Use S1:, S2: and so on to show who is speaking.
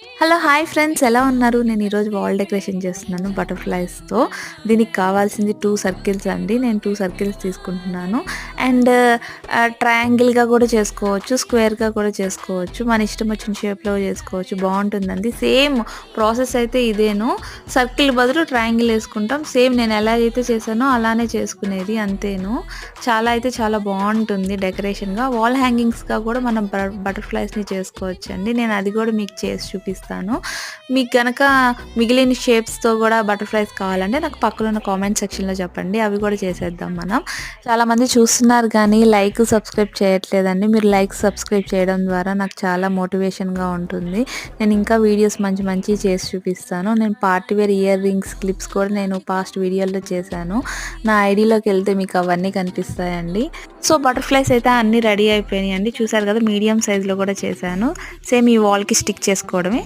S1: Hello! Hi friends ఎలా ఉన్నారు? నేను ఈరోజు వాల్ డెకరేషన్ చేస్తున్నాను బటర్‌ఫ్లైస్‌తో. దీనికి కావాల్సింది 2 సర్కిల్స్ అండి. నేను 2 సర్కిల్స్ తీసుకుంటున్నాను. అండ్ ట్రయాంగిల్‌గా కూడా చేసుకోవచ్చు. స్క్వేర్‌గా కూడా చేసుకోవచ్చు. మన ఇష్టం వచ్చిన షేప్‌లో చేసుకోవచ్చు. బావుంటుందండి. సేమ్ ప్రాసెస్ అయితే ఇదేను. సర్కిల్ బదులు ట్రయాంగిల్ ఏసుకుంటాం. సేమ్ నేను ఎలా అయితే చేశానో అలానే చేసుకునేది అంతేను. చాలా బావుంటుంది డెకరేషన్‌గా. వాల్ హ్యాంగింగ్స్‌గా కూడా మనం బటర్‌ఫ్లైస్‌ని చేసుకోవచ్చండి. నేను అది కూడా మీకు చేసి చూపిస్తాను. మీకు గనక మిగిలిన షేప్స్‌తో గూడా బటర్‌ఫ్లైస్ కావాలంటే నాకు పక్కనున్న కామెంట్ సెక్షన్‌లో చెప్పండి. అవి కూడా చేసేద్దాం మనం. చాలామంది చూస్తున్నారు గానీ సబ్స్క్రైబ్ చేయట్లేదండి. మీరు సబ్స్క్రైబ్ చేయడం ద్వారా నాకు చాలా మోటివేషన్‌గా ఉంటుంది. నేను ఇంకా వీడియోస్ మంచియి చేసి చూపిస్తాను. నేను party wear ear rings clips కూడా నేను పాస్ట్ వీడియోలో చేశాను. నా ఐడీలోకెళ్తే మీకు అవన్నీ కనిపిస్తాయండి. సో, బటర్‌ఫ్లైస్ అయితే అన్నీ రెడీ అయిపోయినాయండి. చూసారు కదా! మీడియం సైజ్‌లో కూడా చేశాను. సేమ్ ఈ వాల్‌కి స్టిక్ చేసుకోవడమే.